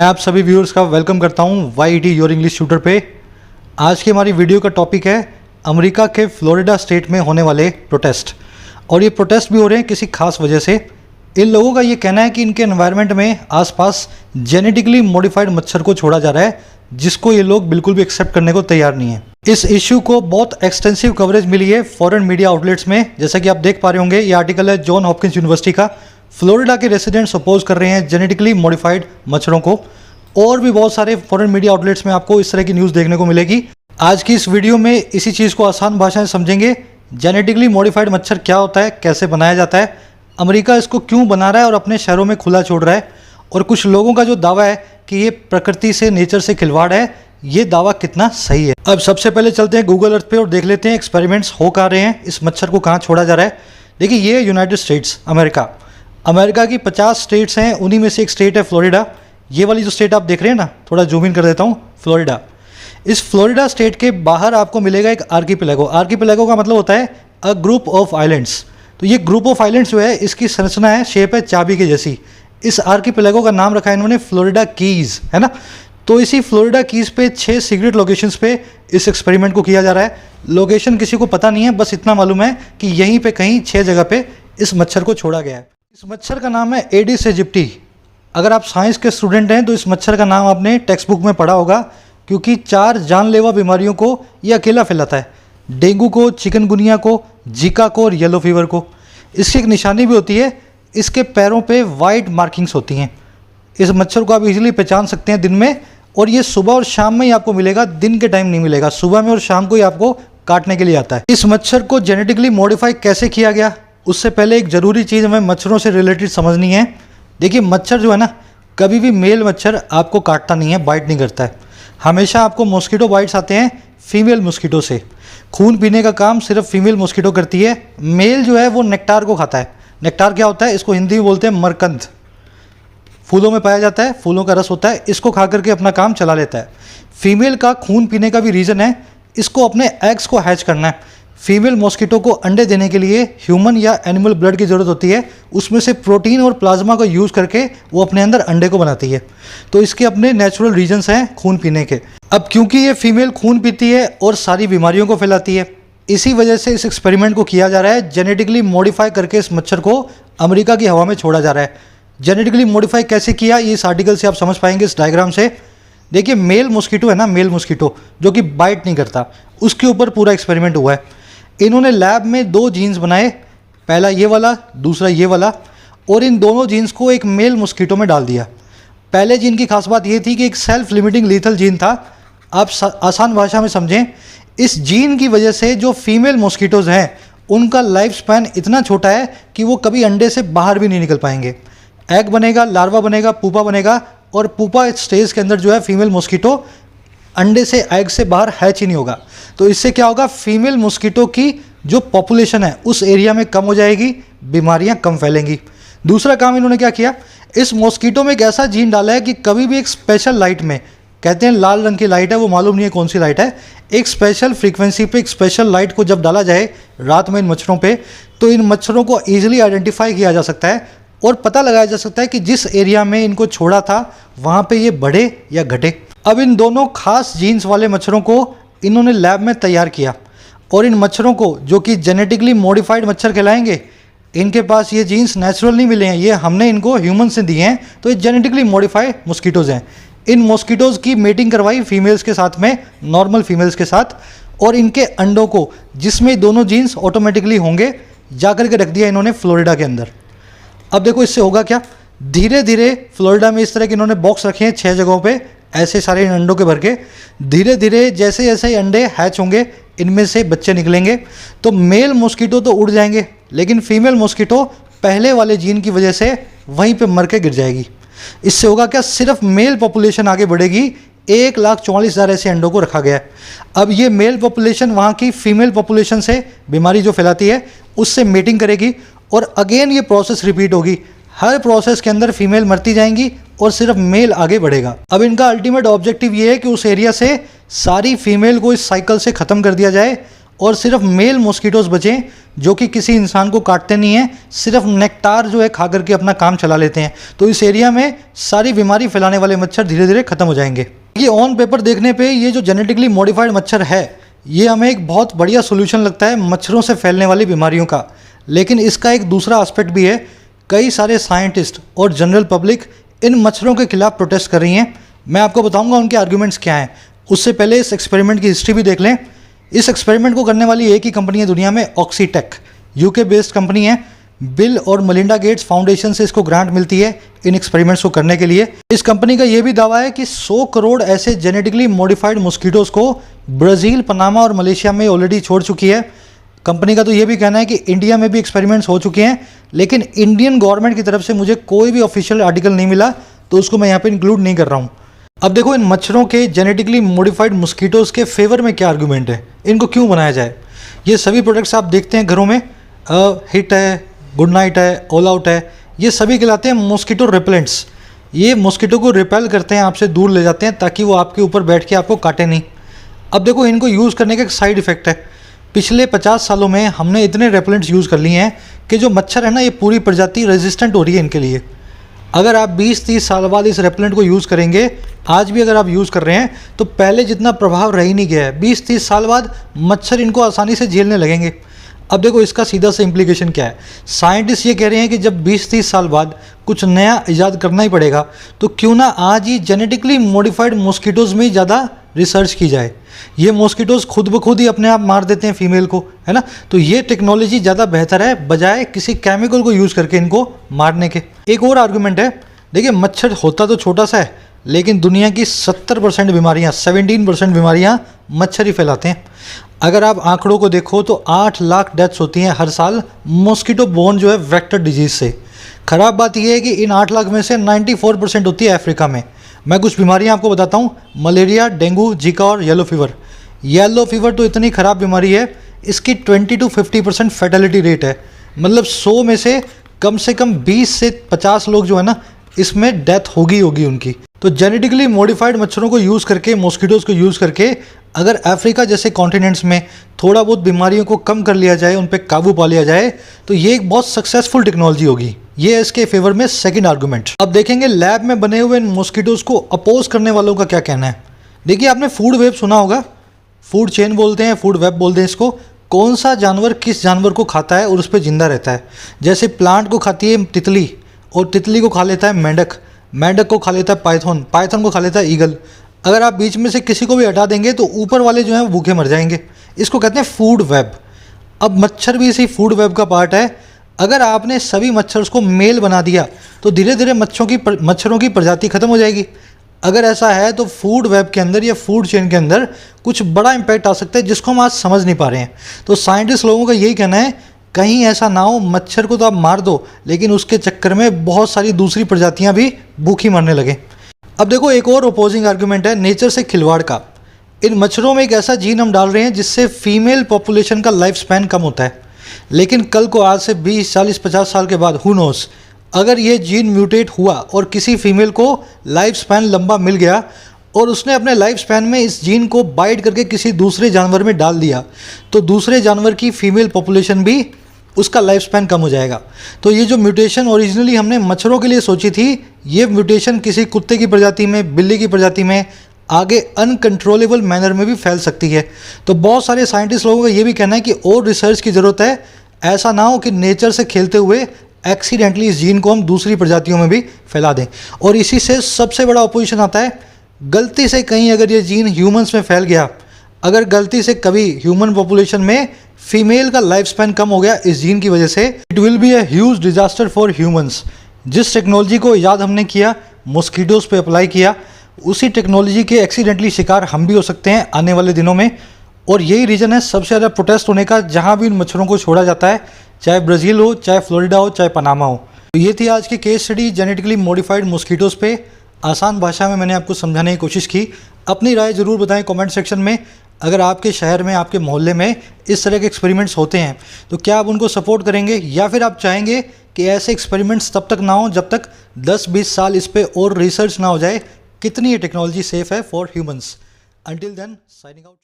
मैं आप सभी व्यूअर्स का वेलकम करता हूं YET योर इंग्लिश ट्यूटर पे। आज की हमारी वीडियो का टॉपिक है अमेरिका के फ्लोरिडा स्टेट में होने वाले प्रोटेस्ट। और ये प्रोटेस्ट भी हो रहे हैं किसी खास वजह से। इन लोगों का ये कहना है कि इनके एनवायरनमेंट में आसपास जेनेटिकली मॉडिफाइड मच्छर को छोड़ा जा रहा है, जिसको ये लोग बिल्कुल भी एक्सेप्ट करने को तैयार नहीं है। इस इश्यू को बहुत एक्सटेंसिव कवरेज मिली है फॉरेन मीडिया आउटलेट्स में। जैसा कि आप देख पा रहे होंगे, ये आर्टिकल है जॉन हॉपकिंस यूनिवर्सिटी का। फ्लोरिडा के रेसिडेंट्स अपोज कर रहे हैं जेनेटिकली मॉडिफाइड मच्छरों को। और भी बहुत सारे फॉरेन मीडिया आउटलेट्स में आपको इस तरह की न्यूज़ देखने को मिलेगी। आज की इस वीडियो में इसी चीज़ को आसान भाषा में समझेंगे। जेनेटिकली मॉडिफाइड मच्छर क्या होता है, कैसे बनाया जाता है, अमेरिका इसको क्यों बना रहा है और अपने शहरों में खुला छोड़ रहा है, और कुछ लोगों का जो दावा है कि ये प्रकृति से, नेचर से खिलवाड़ है, ये दावा कितना सही है। अब सबसे पहले चलते हैं गूगल अर्थ पे और देख लेते हैं एक्सपेरिमेंट्स हो कहाँ रहे हैं, इस मच्छर को कहाँ छोड़ा जा रहा है। देखिए, ये यूनाइटेड स्टेट्स अमेरिका की 50 स्टेट्स हैं, उन्हीं में से एक स्टेट है फ्लोरिडा। ये वाली जो स्टेट आप देख रहे हैं ना, थोड़ा जूम इन कर देता हूँ, फ्लोरिडा। इस फ्लोरिडा स्टेट के बाहर आपको मिलेगा एक आर्कीपेलागो। आर्कीपेलागो का मतलब होता है अ ग्रुप ऑफ आइलैंड्स। तो ये ग्रुप ऑफ आइलैंड्स जो है, इसकी संरचना है, शेप है चाबी के जैसी। इस आर्कीपेलागो का नाम रखा है इन्होंने फ्लोरिडा कीज, है ना। तो इसी फ्लोरिडा कीज पे 6 सीक्रेट लोकेशंस पे इस एक्सपेरिमेंट को किया जा रहा है। लोकेशन किसी को पता नहीं है, बस इतना मालूम है कि यहीं पे कहीं 6 जगह पे इस मच्छर को छोड़ा गया है। इस मच्छर का नाम है एडिस एजिप्टी। अगर आप साइंस के स्टूडेंट हैं तो इस मच्छर का नाम आपने टेक्स्ट बुक में पढ़ा होगा, क्योंकि 4 जानलेवा बीमारियों को ये अकेला फैलाता है। डेंगू को, चिकनगुनिया को, जीका को और येलो फीवर को। इसकी एक निशानी भी होती है, इसके पैरों पे वाइट मार्किंग्स होती हैं। इस मच्छर को आप इजीली पहचान सकते हैं दिन में, और ये सुबह और शाम में ही आपको मिलेगा, दिन के टाइम नहीं मिलेगा। सुबह में और शाम को ही आपको काटने के लिए आता है। इस मच्छर को जेनेटिकली मॉडिफाई कैसे किया गया, उससे पहले एक ज़रूरी चीज़ हमें मच्छरों से रिलेटेड समझनी है। देखिए, मच्छर जो है ना, कभी भी मेल मच्छर आपको काटता नहीं है, बाइट नहीं करता है। हमेशा आपको मॉस्किटो बाइट्स आते हैं फीमेल मॉस्किटो से। खून पीने का काम सिर्फ फीमेल मॉस्किटो करती है। मेल जो है वो नेक्टार को खाता है। नेक्टार क्या होता है, इसको हिंदी में बोलते हैं मरकंद। फूलों में पाया जाता है, फूलों का रस होता है, इसको खा करके अपना काम चला लेता है। फीमेल का खून पीने का भी रीज़न है, इसको अपने एग्स को हैच करना है। फीमेल मॉस्किटो को अंडे देने के लिए ह्यूमन या एनिमल ब्लड की ज़रूरत होती है। उसमें से प्रोटीन और प्लाज्मा को यूज़ करके वो अपने अंदर अंडे को बनाती है। तो इसके अपने नेचुरल रीजंस हैं खून पीने के। अब क्योंकि ये फीमेल खून पीती है और सारी बीमारियों को फैलाती है, इसी वजह से इस एक्सपेरिमेंट को किया जा रहा है। जेनेटिकली मॉडिफाई करके इस मच्छर को अमेरिका की हवा में छोड़ा जा रहा है। जेनेटिकली मॉडिफाई कैसे किया, ये इस आर्टिकल से आप समझ पाएंगे, इस डायग्राम से। देखिए, मेल मॉस्किटो है ना, मेल मॉस्किटो जो कि बाइट नहीं करता, उसके ऊपर पूरा एक्सपेरिमेंट हुआ है। इन्होंने लैब में 2 जीन्स बनाए, पहला ये वाला, दूसरा ये वाला, और इन दोनों जीन्स को एक मेल मॉस्किटो में डाल दिया। पहले जीन की खास बात ये थी कि एक सेल्फ लिमिटिंग लीथल जीन था। आप आसान भाषा में समझें, इस जीन की वजह से जो फीमेल मॉस्किटोज़ हैं उनका लाइफ स्पैन इतना छोटा है कि वो कभी अंडे से बाहर भी नहीं निकल पाएंगे। एग बनेगा, लार्वा बनेगा, पुपा बनेगा, और पुपा स्टेज के अंदर जो है फीमेल मॉस्किटो अंडे से, एग से बाहर हैच ही नहीं होगा। तो इससे क्या होगा, फीमेल मॉस्किटो की जो पॉपुलेशन है उस एरिया में कम हो जाएगी, बीमारियां कम फैलेंगी। दूसरा काम इन्होंने क्या किया, इस मॉस्किटो में एक ऐसा जीन डाला है कि कभी भी एक स्पेशल लाइट में, कहते हैं लाल रंग की लाइट है, वो मालूम नहीं है कौन सी लाइट है, एक स्पेशल फ्रीक्वेंसी पे एक स्पेशल लाइट को जब डाला जाए रात में इन मच्छरों पे, तो इन मच्छरों को ईजिली आइडेंटिफाई किया जा सकता है और पता लगाया जा सकता है कि जिस एरिया में इनको छोड़ा था वहाँ पे ये बढ़े या घटे। अब इन दोनों खास जीन्स वाले मच्छरों को इन्होंने लैब में तैयार किया, और इन मच्छरों को, जो कि जेनेटिकली मॉडिफाइड मच्छर कहलाएंगे, इनके पास ये जीन्स नेचुरल नहीं मिले हैं, ये हमने इनको ह्यूमन से दिए हैं। तो ये जेनेटिकली मॉडिफाइड मॉस्किटोज़ हैं। इन मॉस्किटोज़ की मेटिंग करवाई फीमेल्स के साथ में, नॉर्मल फीमेल्स के साथ, और इनके अंडों को, जिसमें दोनों जीन्स ऑटोमेटिकली होंगे, जा कर के रख दिया इन्होंने फ्लोरिडा के अंदर। अब देखो इससे होगा क्या, धीरे धीरे फ्लोरिडा में इस तरह के इन्होंने बॉक्स रखे हैं 6 जगहों पे, ऐसे सारे इन अंडों के भर के। धीरे धीरे जैसे जैसे अंडे हैच होंगे, इनमें से बच्चे निकलेंगे। तो मेल मॉस्किटो तो उड़ जाएंगे, लेकिन फीमेल मॉस्किटो पहले वाले जीन की वजह से वहीं पे मर के गिर जाएगी। इससे होगा क्या, सिर्फ मेल पॉपुलेशन आगे बढ़ेगी। 1,44,000 ऐसे अंडों को रखा गया है। अब ये मेल पॉपुलेशन वहाँ की फीमेल पॉपुलेशन से, बीमारी जो फैलाती है उससे मेटिंग करेगी, और अगेन ये प्रोसेस रिपीट होगी। हर प्रोसेस के अंदर फीमेल मरती जाएंगी और सिर्फ मेल आगे बढ़ेगा। अब इनका अल्टीमेट ऑब्जेक्टिव ये है कि उस एरिया से सारी फीमेल को इस साइकिल से ख़त्म कर दिया जाए और सिर्फ मेल मॉस्किटोज बचें जो कि किसी इंसान को काटते नहीं हैं, सिर्फ नेक्टार जो है खा करके अपना काम चला लेते हैं। तो इस एरिया में सारी बीमारी फैलाने वाले मच्छर धीरे धीरे खत्म हो जाएंगे। ये ऑन पेपर देखने पे ये जो जेनेटिकली मॉडिफाइड मच्छर है ये हमें एक बहुत बढ़िया सोल्यूशन लगता है मच्छरों से फैलने वाली बीमारियों का, लेकिन इसका एक दूसरा एस्पेक्ट भी है। कई सारे साइंटिस्ट और जनरल पब्लिक इन मच्छरों के खिलाफ प्रोटेस्ट कर रही हैं। मैं आपको बताऊंगा उनके आर्ग्यूमेंट्स क्या हैं। उससे पहले इस एक्सपेरिमेंट की हिस्ट्री भी देख लें। इस एक्सपेरिमेंट को करने वाली एक ही कंपनी है दुनिया में, ऑक्सीटेक, यूके बेस्ड कंपनी है। बिल और मलिंडा गेट्स फाउंडेशन से इसको ग्रांट मिलती है इन एक्सपेरिमेंट्स को करने के लिए। इस कंपनी का ये भी दावा है कि 100 करोड़ ऐसे जेनेटिकली मॉडिफाइड मॉस्किटोज को ब्राज़ील, पनामा और मलेशिया में ऑलरेडी छोड़ चुकी है। कंपनी का तो ये भी कहना है कि इंडिया में भी एक्सपेरिमेंट्स हो चुके हैं, लेकिन इंडियन गवर्नमेंट की तरफ से मुझे कोई भी ऑफिशियल आर्टिकल नहीं मिला, तो उसको मैं यहाँ पे इंक्लूड नहीं कर रहा हूँ। अब देखो इन मच्छरों के जेनेटिकली मॉडिफाइड मॉस्किटोज के फेवर में क्या आर्गूमेंट है, इनको क्यों बनाया जाए। ये सभी प्रोडक्ट्स आप देखते हैं घरों में, हिट है, गुड नाइट है, ऑल आउट है, ये सभी कहलाते हैं मॉस्किटो रिपेलेंट्स। ये मॉस्किटो को रिपेल करते हैं, आपसे दूर ले जाते हैं ताकि वो आपके ऊपर बैठ के आपको काटे नहीं। अब देखो इनको यूज़ करने का एक साइड इफेक्ट है। पिछले 50 सालों में हमने इतने रेपेलेंट्स यूज़ कर लिए हैं कि जो मच्छर है ना, ये पूरी प्रजाति रेजिस्टेंट हो रही है इनके लिए। अगर आप 20-30 साल बाद इस रेपेलेंट को यूज़ करेंगे, आज भी अगर आप यूज़ कर रहे हैं, तो पहले जितना प्रभाव रह ही नहीं गया है। 20-30 साल बाद मच्छर इनको आसानी से झेलने लगेंगे। अब देखो इसका सीधा सा इम्प्लीकेशन क्या है। साइंटिस्ट ये कह रहे हैं कि जब 20-30 साल बाद कुछ नया इजाद करना ही पड़ेगा, तो क्यों ना आज ही जेनेटिकली मॉडिफाइड मॉस्किटोज़ में ही ज़्यादा रिसर्च की जाए। ये मॉस्किटोज़ खुद ब खुद ही अपने आप मार देते हैं फीमेल को, है ना। तो ये टेक्नोलॉजी ज़्यादा बेहतर है बजाय किसी केमिकल को यूज़ करके इनको मारने के। एक और आर्गूमेंट है, देखिए मच्छर होता तो छोटा सा है, लेकिन दुनिया की 70% बीमारियाँ, 17% बीमारियाँ मच्छर ही फैलाते हैं। अगर आप आंकड़ों को देखो तो 8 लाख डेथ्स होती हैं हर साल मॉस्किटो बोर्न जो है वेक्टर डिजीज़ से। ख़राब बात यह है कि इन 8 लाख में से 94% होती है अफ्रीका में। मैं कुछ बीमारियां आपको बताता हूँ, मलेरिया, डेंगू, जीका और येलो फीवर। येलो फीवर तो इतनी ख़राब बीमारी है, इसकी 20 to 50% फैटेलिटी रेट है। मतलब 100 में से कम 20 से 50 लोग जो है ना, इसमें डेथ होगी उनकी। तो जेनेटिकली मॉडिफाइड मच्छरों को यूज़ करके, मॉस्किटोज़ को यूज़ करके अगर अफ्रीका जैसे कॉन्टिनेंट्स में थोड़ा बहुत बीमारियों को कम कर लिया जाए, उन पर काबू पा लिया जाए, तो ये एक बहुत सक्सेसफुल टेक्नोलॉजी होगी। ये है इसके फेवर में सेकंड आर्गूमेंट। अब देखेंगे लैब में बने हुए इन मॉस्किटोज़ को अपोज करने वालों का क्या कहना है। देखिए आपने फूड वेब सुना होगा, फूड चेन बोलते हैं, फूड वेब बोलते हैं इसको। कौन सा जानवर किस जानवर को खाता है और उस पर जिंदा रहता है। जैसे प्लांट को खाती है तितली, और तितली को खा लेता है मेंढक, मेंढक को खा लेता है पाइथन, पाइथन को खा लेता है ईगल। अगर आप बीच में से किसी को भी हटा देंगे तो ऊपर वाले जो हैं भूखे मर जाएंगे। इसको कहते हैं फूड वेब। अब मच्छर भी इसी फूड वेब का पार्ट है। अगर आपने सभी मच्छर को मेल बना दिया तो धीरे धीरे मच्छरों की प्रजाति खत्म हो जाएगी। अगर ऐसा है तो फूड वेब के अंदर या फूड चेन के अंदर कुछ बड़ा इम्पैक्ट आ सकता है जिसको हम आज समझ नहीं पा रहे हैं। तो साइंटिस्ट लोगों का यही कहना है, कहीं ऐसा ना हो मच्छर को तो आप मार दो, लेकिन उसके चक्कर में बहुत सारी दूसरी प्रजातियां भी भूखी मरने लगे। अब देखो एक और अपोजिंग आर्गूमेंट है नेचर से खिलवाड़ का। इन मच्छरों में एक ऐसा जीन हम डाल रहे हैं जिससे फीमेल पॉपुलेशन का लाइफ स्पैन कम होता है, लेकिन कल को आज से 20, 40, 50 साल के बाद हु नोस, अगर ये जीन म्यूटेट हुआ और किसी फीमेल को लाइफ स्पैन लंबा मिल गया और उसने अपने लाइफ स्पैन में इस जीन को बाइट करके किसी दूसरे जानवर में डाल दिया, तो दूसरे जानवर की फीमेल पॉपुलेशन भी, उसका लाइफ स्पैन कम हो जाएगा। तो ये जो म्यूटेशन ओरिजिनली हमने मच्छरों के लिए सोची थी, ये म्यूटेशन किसी कुत्ते की प्रजाति में, बिल्ली की प्रजाति में आगे अनकंट्रोलेबल मैनर में भी फैल सकती है। तो बहुत सारे साइंटिस्ट लोगों का ये भी कहना है कि और रिसर्च की ज़रूरत है। ऐसा ना हो कि नेचर से खेलते हुए एक्सीडेंटली इस जीन को हम दूसरी प्रजातियों में भी फैला दें। और इसी से सबसे बड़ा अपोजिशन आता है, गलती से कहीं अगर ये जीन ह्यूमंस में फैल गया, अगर गलती से कभी ह्यूमन पॉपुलेशन में फीमेल का लाइफ स्पैन कम हो गया इस जीन की वजह से, it will be a huge disaster for humans. जिस टेक्नोलॉजी को याद हमने किया, मॉस्किटोज़ पे अप्लाई किया, उसी टेक्नोलॉजी के एक्सीडेंटली शिकार हम भी हो सकते हैं आने वाले दिनों में। और यही रीज़न है सबसे ज़्यादा प्रोटेस्ट होने का, जहाँ भी इन मच्छरों को छोड़ा जाता है, चाहे ब्राज़ील हो, चाहे फ्लोरिडा हो, चाहे पनामा हो। तो ये थी आज की case study genetically modified mosquitoes पे। आसान भाषा में मैंने आपको समझाने की कोशिश की। अपनी राय ज़रूर बताएं कमेंट सेक्शन में। अगर आपके शहर में, आपके मोहल्ले में इस तरह के एक्सपेरिमेंट्स होते हैं तो क्या आप उनको सपोर्ट करेंगे, या फिर आप चाहेंगे कि ऐसे एक्सपेरिमेंट्स तब तक ना हो जब तक 10-20 साल इस पर और रिसर्च ना हो जाए कितनी ये टेक्नोलॉजी सेफ़ है for humans. Until then, signing out.